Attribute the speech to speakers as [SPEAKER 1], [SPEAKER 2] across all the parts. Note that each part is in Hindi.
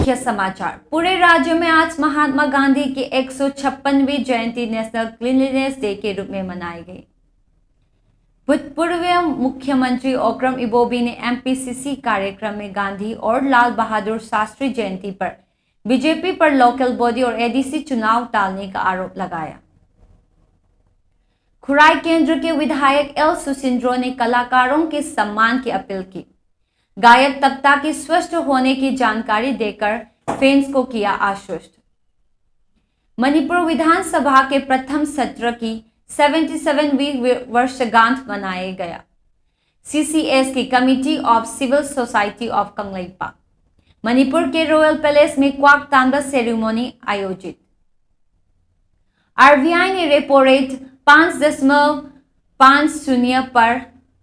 [SPEAKER 1] मुख्य समाचार। पूरे राज्य में आज महात्मा गांधी की 156वीं जयंती नेशनल क्लीनलीनेस डे के रूप में मनाई गई। भूतपूर्व मुख्यमंत्री ओक्रम इबोबी ने एमपीसीसी कार्यक्रम में गांधी और लाल बहादुर शास्त्री जयंती पर बीजेपी पर लोकल बॉडी और एडीसी चुनाव टालने का आरोप लगाया। खुराई केंद्र के विधायक एल सुसिंद्रो ने कलाकारों के सम्मान की अपील की। गायक तख्ता की स्वस्थ होने की जानकारी देकर फैंस को किया आश्वस्त। मणिपुर विधानसभा के प्रथम सत्र की 77वीं वर्षगांठ मनाया गया। सीसीएस की committee of civil society of Kangleipak Manipur के रॉयल पैलेस में क्वाक तांगा सेरेमनी आयोजित। आरबीआई ने रेपो रेट 5.50 पर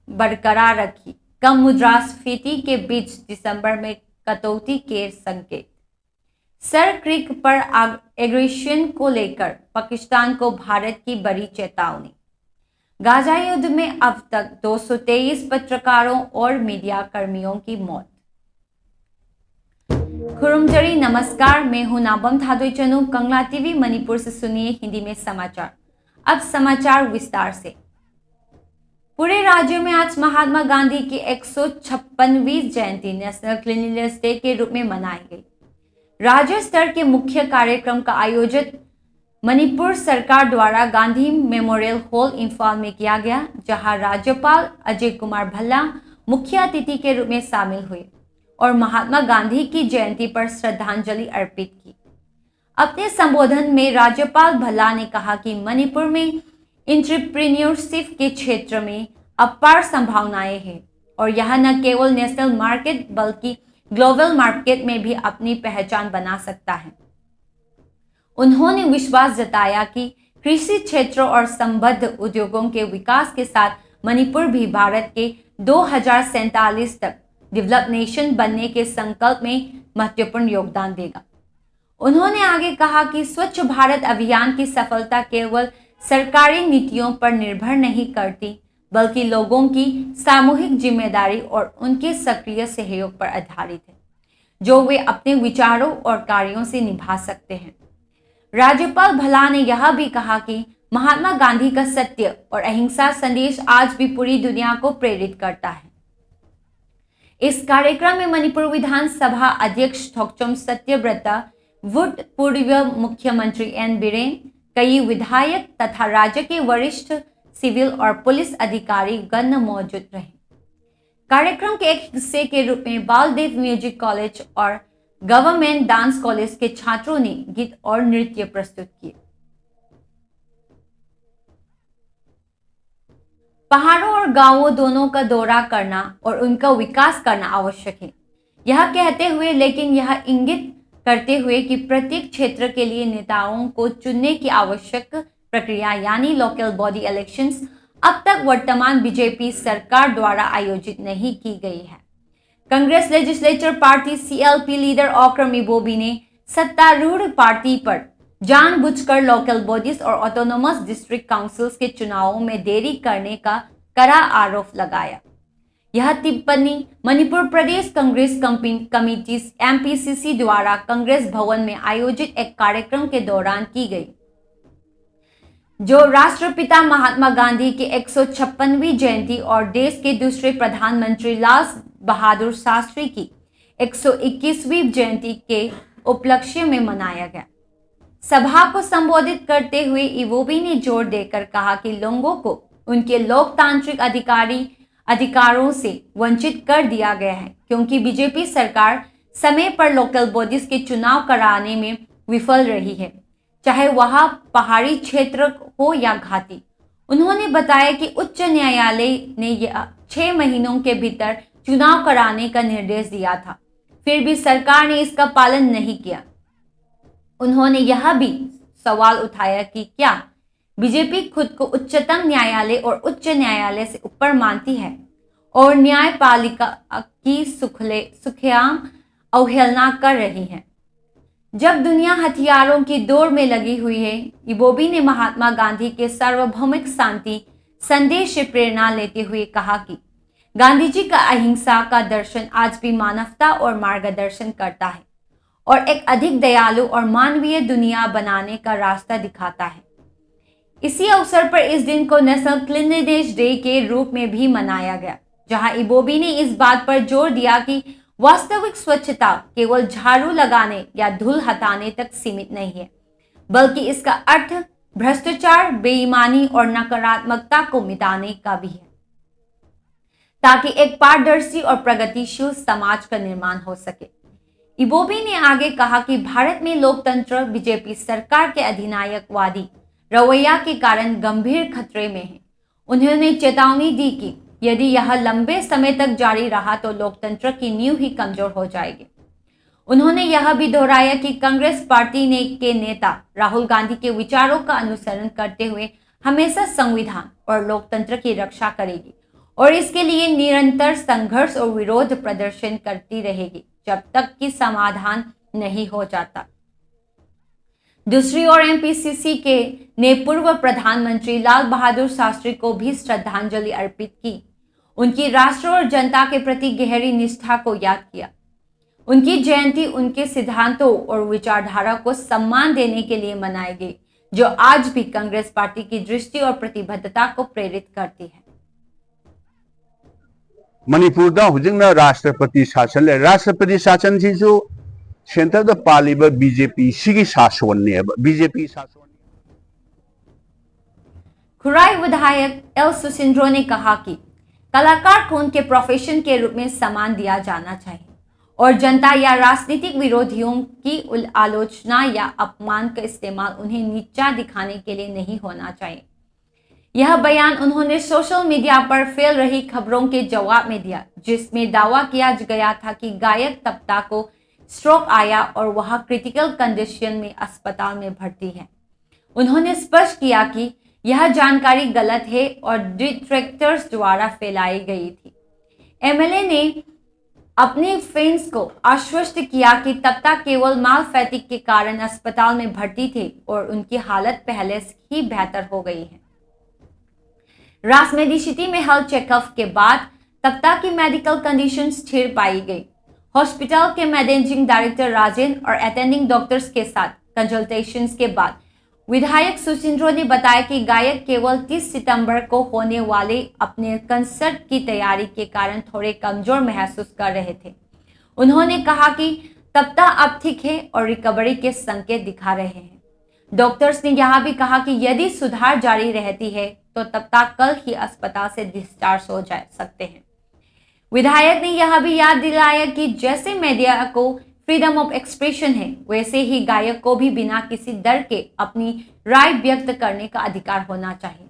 [SPEAKER 1] बरकरार रखी। कम मुद्रास्फीति के बीच दिसंबर में कटौती के संकेत। सर क्रीक पर एग्रेशन को लेकर पाकिस्तान को भारत की बड़ी चेतावनी। गाजा युद्ध में अब तक 223 पत्रकारों और मीडिया कर्मियों की मौत। खुरुमजरी नमस्कार, मैं हूं नाबम थादोइचनू। कंगला टीवी मणिपुर से सुनिए हिंदी में समाचार। अब समाचार विस्तार से। पूरे राज्य में आज महात्मा गांधी की 156वीं जयंती नेशनल क्लीनलीनेस डे के रूप में मनाई गई। राज्य स्तर के मुख्य कार्यक्रम का आयोजन मणिपुर सरकार द्वारा गांधी मेमोरियल हॉल इंफाल में किया गया, जहां राज्यपाल अजय कुमार भल्ला मुख्य अतिथि के रूप में शामिल हुए और महात्मा गांधी की जयंती पर श्रद्धांजलि अर्पित की। अपने संबोधन में राज्यपाल भल्ला ने कहा कि मणिपुर में एंटरप्रेन्योरशिप के क्षेत्र में अपार संभावनाएं हैं और यह न केवल नेशनल मार्केट बल्कि ग्लोबल मार्केट में भी अपनी पहचान बना सकता है। उन्होंने विश्वास जताया कि कृषि क्षेत्र और संबद्ध उद्योगों के विकास के साथ मणिपुर भी भारत के 2047 तक डेवलप नेशन बनने के संकल्प में महत्वपूर्ण योगदान देगा। उन्होंने आगे कहा कि स्वच्छ भारत अभियान की सफलता केवल सरकारी नीतियों पर निर्भर नहीं करती, बल्कि लोगों की सामूहिक जिम्मेदारी और उनके सक्रिय सहयोग पर आधारित है, जो वे अपने विचारों और कार्यों से निभा सकते हैं। राज्यपाल भल्ला ने यह भी कहा कि महात्मा गांधी का सत्य और अहिंसा संदेश आज भी पूरी दुनिया को प्रेरित करता है। इस कार्यक्रम में मणिपुर विधानसभा अध्यक्ष थोकचम सत्यव्रता, भूतपूर्व मुख्यमंत्री एन बीरेन, कई विधायक तथा राज्य के वरिष्ठ सिविल और पुलिस अधिकारी गण मौजूद रहे। कार्यक्रम के एक हिस्से के रूप में बालदेव म्यूजिक कॉलेज और गवर्नमेंट डांस कॉलेज के छात्रों ने गीत और नृत्य प्रस्तुत किए। पहाड़ों और गांवों दोनों का दौरा करना और उनका विकास करना आवश्यक है, यह कहते हुए लेकिन यह इंगित करते हुए कि प्रत्येक क्षेत्र के लिए नेताओं को चुनने की आवश्यक प्रक्रिया यानी लोकल बॉडी इलेक्शंस अब तक वर्तमान बीजेपी सरकार द्वारा आयोजित नहीं की गई है। Congress legislature party CLP leader Okram Ibobi ने सत्तारूढ़ पार्टी पर जानबूझकर लोकल बॉडीज और ऑटोनोमस डिस्ट्रिक्ट काउंसिल्स के चुनावों में देरी करने का कड़ा आरोप लगाया। यह टिप्पणी मणिपुर प्रदेश कांग्रेस कमेटी एमपीसीसी द्वारा कांग्रेस भवन में आयोजित एक कार्यक्रम के दौरान की गई, जो राष्ट्रपिता महात्मा गांधी की 156वीं जयंती और देश के दूसरे प्रधानमंत्री लाल बहादुर शास्त्री की 121वीं जयंती के उपलक्ष्य में मनाया गया। सभा को संबोधित करते हुए इबोबी ने जोर देकर कहा कि लोगों को उनके लोकतांत्रिक अधिकारों से वंचित कर दिया गया है, क्योंकि बीजेपी सरकार समय पर लोकल बॉडीज के चुनाव कराने में विफल रही है, चाहे वह पहाड़ी क्षेत्र हो या घाटी। उन्होंने बताया कि उच्च न्यायालय ने 6 महीनों के भीतर चुनाव कराने का निर्देश दिया था, फिर भी सरकार ने इसका पालन नहीं किया। उन्होंने यह भी सवाल उठाया कि क्या बीजेपी खुद को उच्चतम न्यायालय और उच्च न्यायालय से ऊपर मानती है और न्यायपालिका की सुखयाम अवहेलना कर रही है। जब दुनिया हथियारों की दौड़ में लगी हुई है, इबोबी ने महात्मा गांधी के सार्वभौमिक शांति संदेश से प्रेरणा लेते हुए कहा कि गांधी जी का अहिंसा का दर्शन आज भी मानवता और मार्गदर्शन करता है और एक अधिक दयालु और मानवीय दुनिया बनाने का रास्ता दिखाता है। इसी अवसर पर इस दिन को नेशनल क्लीनलीनेस डे के रूप में भी मनाया गया, जहां इबोबी ने इस बात पर जोर दिया कि वास्तविक स्वच्छता केवल झाड़ू लगाने या धूल हटाने तक सीमित नहीं है, बल्कि इसका अर्थ भ्रष्टाचार, बेईमानी और नकारात्मकता को मिटाने का भी है, ताकि एक पारदर्शी और प्रगतिशील समाज का निर्माण हो सके। इबोबी ने आगे कहा कि भारत में लोकतंत्र बीजेपी सरकार के अधिनायकवादी रवैया के कारण गंभीर खतरे में है। उन्होंने चेतावनी दी कि यदि यह लंबे समय तक जारी रहा तो लोकतंत्र की नींव ही कमजोर हो जाएगी। उन्होंने यह भी दोहराया कि कांग्रेस पार्टी के नेता राहुल गांधी के विचारों का अनुसरण करते हुए हमेशा संविधान और लोकतंत्र की रक्षा करेगी और इसके लिए निरंतर संघर्ष और विरोध प्रदर्शन करती रहेगी जब तक कि समाधान नहीं हो जाता। दूसरी ओर एमपीसीसी के ने पूर्व प्रधानमंत्री लाल बहादुर शास्त्री को भी श्रद्धांजलि अर्पित की। उनकी राष्ट्र और जनता के प्रति गहरी निष्ठा को याद किया। उनकी जयंती उनके सिद्धांतों और विचारधारा को सम्मान देने के लिए मनाई गई, जो आज भी कांग्रेस पार्टी की दृष्टि और प्रतिबद्धता को प्रेरित करती है।
[SPEAKER 2] मणिपुर हुजिंगना राष्ट्रपति शासन ले राष्ट्रपति शासन जो सेंटर द पालिब बीजेपी सिगी शासन ने बीजेपी शासन।
[SPEAKER 1] खुराई विधायक एल सुसिंद्रो ने कहा कि कलाकार को उनके प्रोफेशन के रूप में सम्मान दिया जाना चाहिए और जनता या राजनीतिक विरोधियों की आलोचना या अपमान का इस्तेमाल उन्हें नीचा दिखाने के लिए नहीं होना चाहिए। यह बयान उन्होंने सोशल मीडिया पर फैल रही खबरों के जवाब में दिया, जिसमें दावा किया गया था कि गायक तप्ता को स्ट्रोक आया और वह क्रिटिकल कंडीशन में अस्पताल में भर्ती है। उन्होंने स्पष्ट किया कि यह जानकारी गलत है और डिट्रैक्टर्स द्वारा फैलाई गई थी। एमएलए ने अपने फैंस को आश्वस्त किया कि तप्ता केवल मालफैटिक के कारण अस्पताल में भर्ती थे और उनकी हालत पहले से ही बेहतर हो गई है। राजमेडिसिटी में हेल्थ चेकअप के बाद तप्ता की मेडिकल कंडीशन स्थिर पाई गई। हॉस्पिटल के मैनेजिंग डायरेक्टर राजेंद्र और अटेंडिंग डॉक्टर्स के साथ कंसल्टेशंस के बाद विधायक सुसिंद्रो ने बताया कि गायक केवल 30 सितंबर को होने वाले अपने कंसर्ट की तैयारी के कारण थोड़े कमजोर महसूस कर रहे थे। उन्होंने कहा कि तप्ता अब ठीक है और रिकवरी के संकेत दिखा रहे हैं। डॉक्टर्स ने यह भी कहा कि यदि सुधार जारी रहती है तो तप्ता कल ही अस्पताल से डिस्चार्ज हो जा सकते हैं। विधायक ने यह भी याद दिलाया कि जैसे मीडिया को फ्रीडम ऑफ एक्सप्रेशन है, वैसे ही गायक को भी बिना किसी डर के अपनी राय व्यक्त करने का अधिकार होना चाहिए।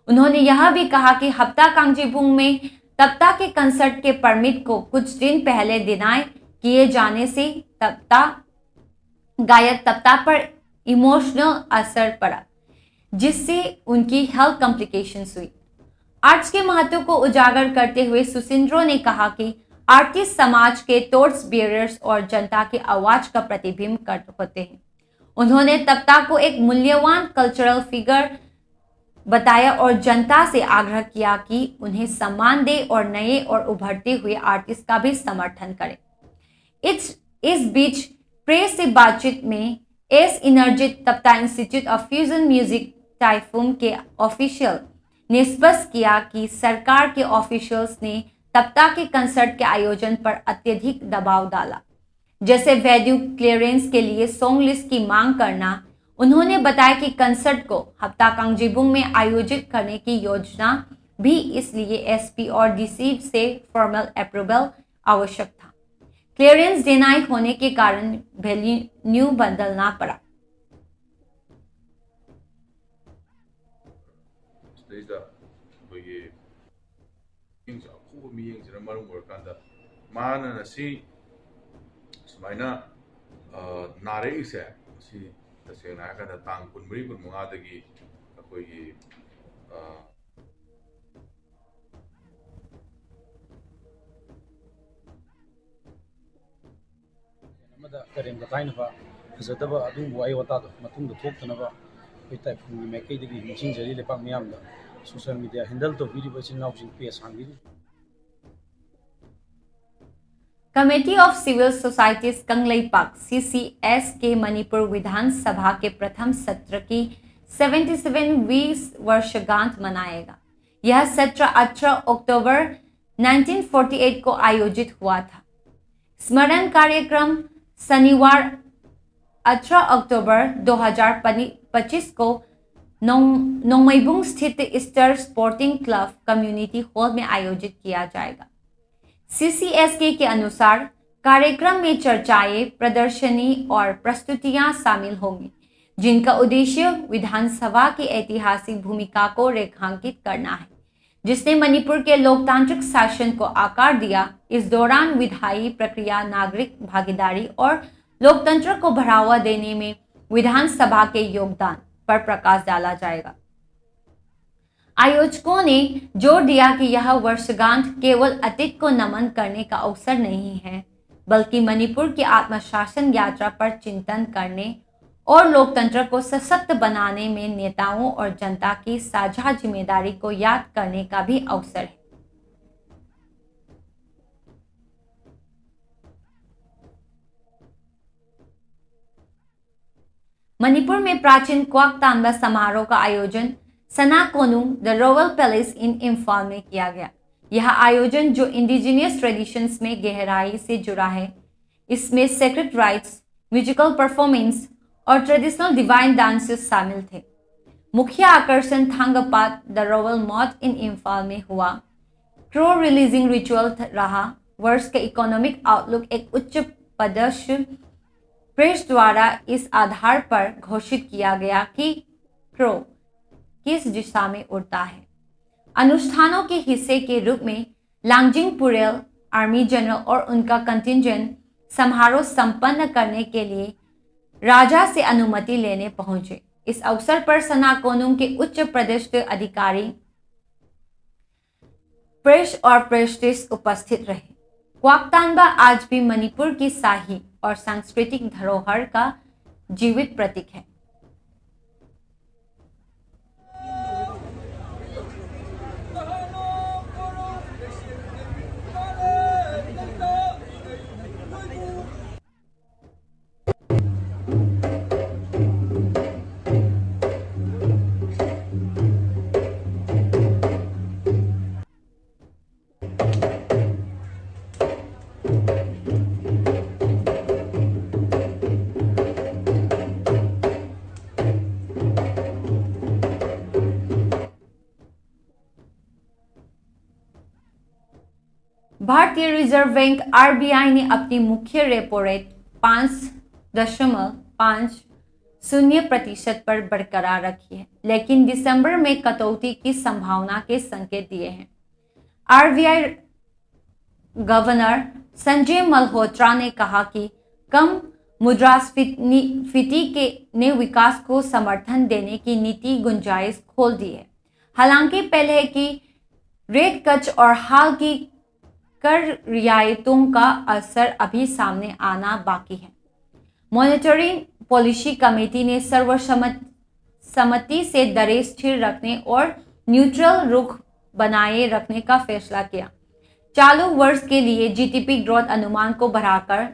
[SPEAKER 1] उन्होंने यह भी कहा कि हप्ता कांगजीबुंग में तप्ता के कंसर्ट के परमिट को कुछ दिन पहले डिनाई किए जाने से गायक तप्ता पर इमोशनल असर पड़ा, जिससे उनकी हेल्थ कॉम्प्लिकेशंस हुई। आर्ट्स के महत्व को उजागर करते हुए सुसिंद्रो ने कहा कि आर्टिस्ट समाज के टॉर्च बियरर्स और जनता की आवाज का प्रतिबिंब होते हैं। उन्होंने तप्ता को एक मूल्यवान कल्चरल फिगर बताया और जनता से आग्रह किया कि उन्हें सम्मान दे और नए और उभरते हुए आर्टिस्ट का भी समर्थन करें। इस बीच प्रेस से बातचीत में एस इनर्जित तप्ता institute of fusion music typhoon के ऑफिशियल ने स्पष्ट किया कि सरकार के ऑफिशियल्स ने तप्ता के कंसर्ट के आयोजन पर अत्यधिक दबाव डाला, जैसे वेन्यू क्लियरेंस के लिए सॉन्ग लिस्ट की मांग करना। उन्होंने बताया कि कंसर्ट को हप्ता कांगजीबुंग में आयोजित करने की योजना भी, इसलिए एसपी और डीसी से फॉर्मल अप्रूवल आवश्यक था। क्लियरेंस डिनाई होने के कारण वेन्यू बदलना पड़ा।
[SPEAKER 3] नारेसे तसेंना हागदा तांग 14-15 दगी अखोगी
[SPEAKER 4] करें बताइनबा फजदबा अदुम वाई वतादो मतुंग थोक्तनबा कोइता फुंगी मेकैदगी मिसिंग जरी लेपा मियामदा सोशल मीडिया हैंडल तो वीडियो बचिन नाउजिंग पेज हांगी।
[SPEAKER 1] Committee of civil societies Kangleipak CCS के मणिपुर विधानसभा के प्रथम सत्र की 77वीं वर्षगांठ मनाएगा। यह सत्र 18 अक्टूबर 1948 को आयोजित हुआ था। स्मरण कार्यक्रम शनिवार 18 अक्टूबर 2025 को नोंगमईबुंग स्थित Easter sporting club community hall में आयोजित किया जाएगा। CCSK के अनुसार कार्यक्रम में चर्चाएं, प्रदर्शनी और प्रस्तुतियां शामिल होंगी, जिनका उद्देश्य विधानसभा की ऐतिहासिक भूमिका को रेखांकित करना है, जिसने मणिपुर के लोकतांत्रिक शासन को आकार दिया। इस दौरान विधायी प्रक्रिया, नागरिक भागीदारी और लोकतंत्र को बढ़ावा देने में विधानसभा के योगदान पर प्रकाश डाला जाएगा। आयोजकों ने जोर दिया कि यह वर्षगांठ केवल अतीत को नमन करने का अवसर नहीं है, बल्कि मणिपुर की आत्मशासन यात्रा पर चिंतन करने और लोकतंत्र को सशक्त बनाने में नेताओं और जनता की साझा जिम्मेदारी को याद करने का भी अवसर है। मणिपुर में प्राचीन क्वाक तांबा समारोह का आयोजन सना कोनुंग द रॉयल पैलेस इन इम्फाल में किया गया। यह आयोजन जो इंडिजिनियस ट्रेडिशंस में गहराई से जुड़ा है, इसमें सेक्रेट राइट्स, म्यूजिकल परफॉर्मेंस और ट्रेडिशनल डिवाइन डांसेस शामिल थे। मुख्य आकर्षण थांगपात द रॉयल मॉथ इन इम्फाल में हुआ क्रो रिलीजिंग रिचुअल रहा। वर्ष का इकोनॉमिक आउटलुक एक उच्च पदस्थ प्रेस द्वारा इस आधार पर घोषित किया गया कि क्रो किस दिशा में उड़ता है। अनुष्ठानों के हिस्से के रूप में लांगजिंग पुरेल आर्मी जनरल और उनका कंटिंजेंट समारोह संपन्न करने के लिए राजा से अनुमति लेने पहुंचे। इस अवसर पर सना कोनुंग के उच्च पदस्थ अधिकारी, प्रेस और प्रेस्टिस उपस्थित रहे। क्वाक तांबा आज भी मणिपुर की शाही और सांस्कृतिक धरोहर का जीवित प्रतीक है। भारतीय रिजर्व बैंक RBI ने अपनी मुख्य रेपो रेट 5.50% पर बरकरार रखी है, लेकिन दिसंबर में कटौती की संभावना के संकेत दिए हैं। RBI गवर्नर संजय मल्होत्रा ने कहा कि कम मुद्रास्फीति ने विकास को समर्थन देने की नीति गुंजाइश खोल दी है। हालांकि पहले की रेट कट और हाल की कर रियायतों का असर अभी सामने आना बाकी है। मॉनेटरी पॉलिसी कमेटी ने सर्वसम्मति से दरें स्थिर रखने और न्यूट्रल रुख बनाए रखने का फैसला किया। चालू वर्ष के लिए GDP ग्रोथ अनुमान को बढ़ाकर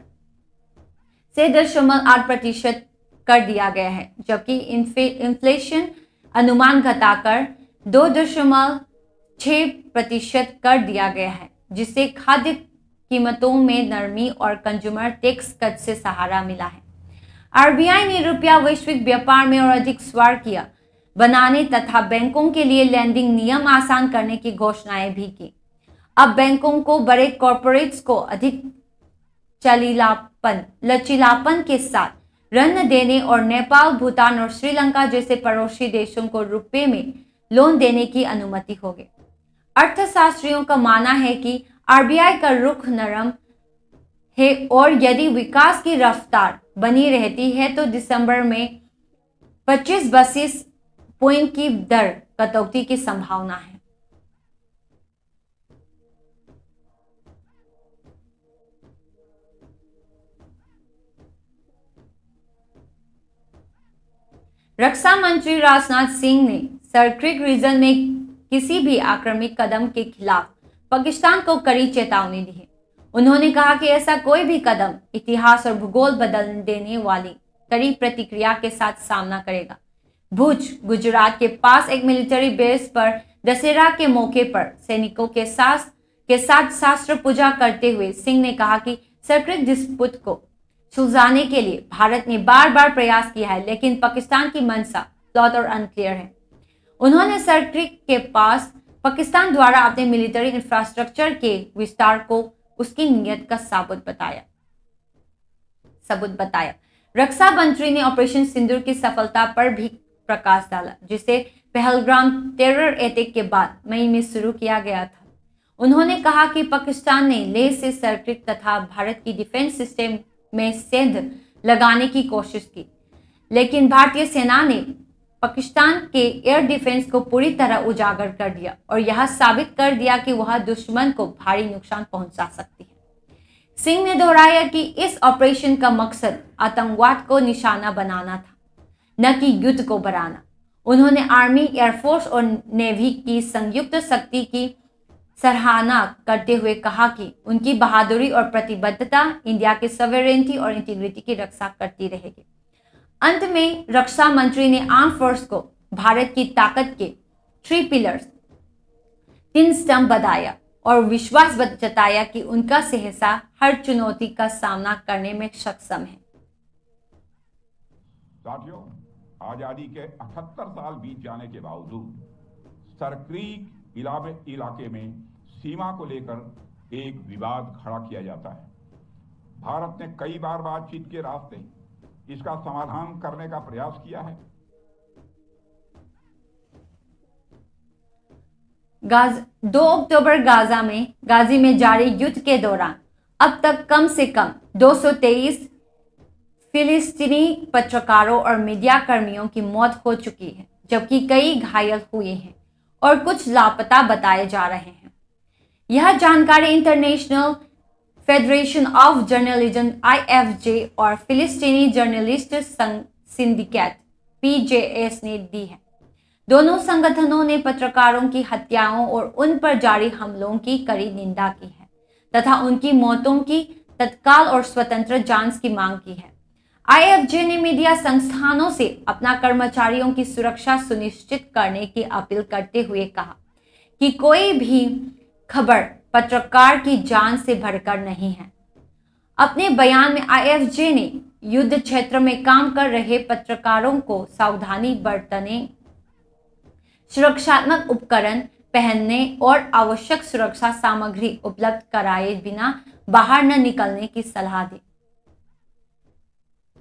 [SPEAKER 1] 6.8% कर दिया गया है, जबकि इन्फ्लेशन अनुमान घटाकर 2.6% कर दिया गया है, जिससे खाद्य कीमतों में नरमी और कंज्यूमर टैक्स कट से सहारा मिला है। RBI ने रुपया वैश्विक व्यापार में और अधिक स्वार बनाने तथा बैंकों के लिए लैंडिंग नियम आसान करने की घोषणाएं भी की। अब बैंकों को बड़े कॉर्पोरेट्स को अधिक लचीलापन के साथ ऋण देने और नेपाल, भूटान और श्रीलंका जैसे पड़ोसी देशों को रुपये में लोन देने की अनुमति होगी। अर्थशास्त्रियों का मानना है कि RBI का रुख नरम है और यदि विकास की रफ्तार बनी रहती है तो दिसंबर में 25 बेसिस पॉइंट की दर कटौती की संभावना है। रक्षा मंत्री राजनाथ सिंह ने सरक्रिक रीजन में किसी भी आक्रमक कदम के खिलाफ पाकिस्तान को कड़ी चेतावनी दी है। उन्होंने कहा कि ऐसा कोई भी कदम इतिहास और भूगोल बदल देने वाली कड़ी प्रतिक्रिया के साथ सामना करेगा। भुज, गुजरात के पास एक मिलिट्री बेस पर दशहरा के मौके पर सैनिकों के साथ शास्त्र पूजा करते हुए सिंह ने कहा कि सर्किट डिस्प्यूट को सुलझाने के लिए भारत ने बार बार प्रयास किया है, लेकिन पाकिस्तान की मंशा फ्लॉट और अनक्लियर है। उन्होंने सर्किट के पास पाकिस्तान द्वारा अपने मिलिट्री इंफ्रास्ट्रक्चर के विस्तार को उसकी नीयत का सबूत बताया। रक्षा मंत्री ने ऑपरेशन सिंदूर की सफलता पर भी प्रकाश डाला, जिसे पहलगाम टेरर अटैक के बाद मई में शुरू किया गया था। उन्होंने कहा कि पाकिस्तान ने लेह से सर्किट तथा भारत की डिफेंस सिस्टम में सेंध लगाने की कोशिश की, लेकिन भारतीय सेना ने पाकिस्तान के एयर डिफेंस को पूरी तरह उजागर कर दिया और यह साबित कर दिया कि वह दुश्मन को भारी नुकसान पहुंचा सकती है। सिंह ने दोहराया कि इस ऑपरेशन का मकसद आतंकवाद को निशाना बनाना था, न कि युद्ध को बढ़ाना। उन्होंने आर्मी, एयरफोर्स और नेवी की संयुक्त शक्ति की सराहना करते हुए कहा कि उनकी बहादुरी और प्रतिबद्धता इंडिया के सॉवरेनिटी और इंटीग्रिटी की रक्षा करती रहेगी। अंत में रक्षा मंत्री ने आर्म फोर्स को भारत की ताकत के 3 पिलर्स, 3 स्तंभ बताया और विश्वास जताया कि उनका सहसा हर चुनौती का सामना करने में सक्षम है।
[SPEAKER 5] साथियों, आजादी के 78 साल बीत जाने के बावजूद सरक्रीक इलाके में सीमा को लेकर एक विवाद खड़ा किया जाता है। भारत ने कई बार बातचीत के रास्ते इसका समाधान करने का प्रयास किया है।
[SPEAKER 1] 2 अक्टूबर गाजी में जारी युद्ध के दौरान अब तक कम से कम 223 फिलिस्तीनी पत्रकारों और मीडिया कर्मियों की मौत हो चुकी है, जबकि कई घायल हुए हैं और कुछ लापता बताए जा रहे हैं। यह जानकारी international federation of journalism (IFJ) और फिलिस्तीनी जर्नलिस्ट सिंडिकेट (PJS) ने दी है। दोनों संगठनों ने पत्रकारों की हत्याओं और उन पर जारी हमलों की कड़ी निंदा की है तथा उनकी मौतों की तत्काल और स्वतंत्र जांच की मांग की है। IFJ ने मीडिया संस्थानों से अपना कर्मचारियों की सुरक्षा सुनिश्चित करने की अपील करते हुए कहा कि कोई भी खबर पत्रकार की जान से बढ़कर नहीं है। अपने बयान में IFJ ने युद्ध क्षेत्र में काम कर रहे पत्रकारों को सावधानी बरतने, सुरक्षात्मक उपकरण पहनने और आवश्यक सुरक्षा सामग्री उपलब्ध कराए बिना बाहर न निकलने की सलाह दी।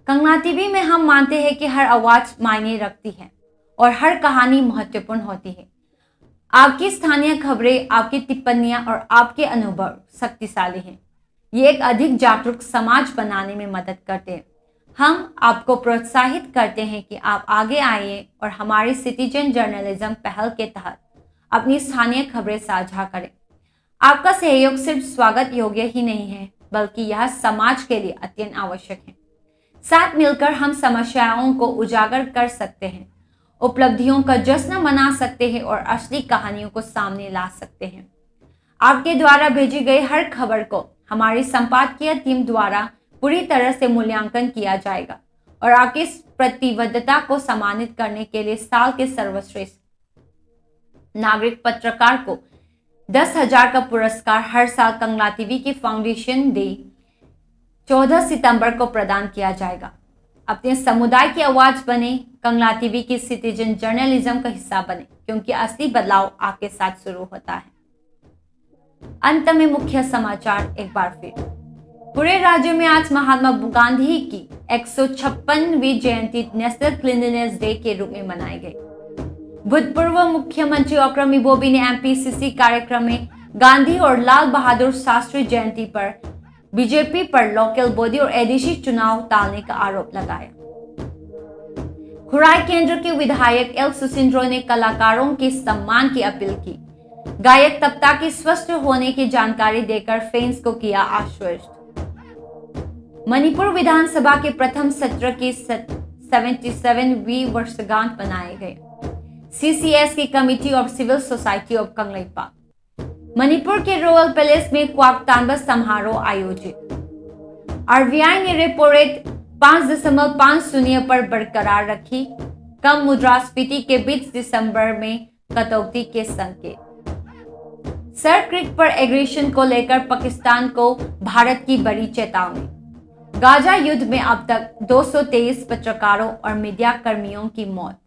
[SPEAKER 1] कंगना टीवी में हम मानते हैं कि हर आवाज मायने रखती है और हर कहानी महत्वपूर्ण होती है। आपकी स्थानीय खबरें, आपकी टिप्पणियां और आपके अनुभव शक्तिशाली हैं। ये एक अधिक जागरूक समाज बनाने में मदद करते हैं। हम आपको प्रोत्साहित करते हैं कि आप आगे आइए और हमारी सिटीजन जर्नलिज्म पहल के तहत अपनी स्थानीय खबरें साझा करें। आपका सहयोग सिर्फ स्वागत योग्य ही नहीं है, बल्कि यह समाज के लिए अत्यंत आवश्यक है। साथ मिलकर हम समस्याओं को उजागर कर सकते हैं, उपलब्धियों का जश्न मना सकते हैं और असली कहानियों को सामने ला सकते हैं। आपके द्वारा भेजी गई हर खबर को हमारी संपादकीय टीम द्वारा पूरी तरह से मूल्यांकन किया जाएगा और आपकी इस प्रतिबद्धता को सम्मानित करने के लिए साल के सर्वश्रेष्ठ नागरिक पत्रकार को 10,000 का पुरस्कार हर साल कंगना टीवी की फाउंडेशन डे 14 सितंबर को प्रदान किया जाएगा। अपने समुदाय की आवाज बने, कंगना टीवी की सिटीजन जर्नलिज्म का हिस्सा बने, क्योंकि असली बदलाव आपके साथ शुरू होता है। अंत में मुख्य समाचार एक बार फिर। पूरे राज्य में आज महात्मा गांधी की 156वीं जयंती नेशनल क्लीनलीनेस डे के रूप में मनाई गई। भूतपूर्व मुख्यमंत्री अक्रम इबोबी ने MPCC कार्यक्रम में गांधी और लाल बहादुर शास्त्री जयंती पर बीजेपी पर लोकल बॉडी और एडीसी चुनाव टालने का आरोप लगाया। खुराई केंद्र के विधायक एल सुसिंद्रो ने कलाकारों के सम्मान की अपील की। गायक तप्ता की स्वस्थ होने की जानकारी देकर फैंस को किया आश्वस्त। मणिपुर विधानसभा के प्रथम सत्र की 77वीं वर्षगांठ मनाए गए। CCS की committee of civil society of Kangleipak. Manipur के रॉयल पैलेस में क्वाक तानबा समारोह आयोजित। आरबीआई ने रेपो रेट 5.50 पर बरकरार रखी। कम मुद्रास्फीति के बीच दिसंबर में कटौती के संकेत। सर क्रिक पर एग्रेशन को लेकर पाकिस्तान को भारत की बड़ी चेतावनी। गाजा युद्ध में अब तक 223 पत्रकारों और मीडिया कर्मियों की मौत।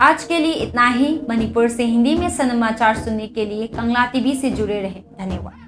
[SPEAKER 1] आज के लिए इतना ही। मणिपुर से हिंदी में समाचार सुनने के लिए कंगला टीवी से जुड़े रहें। धन्यवाद।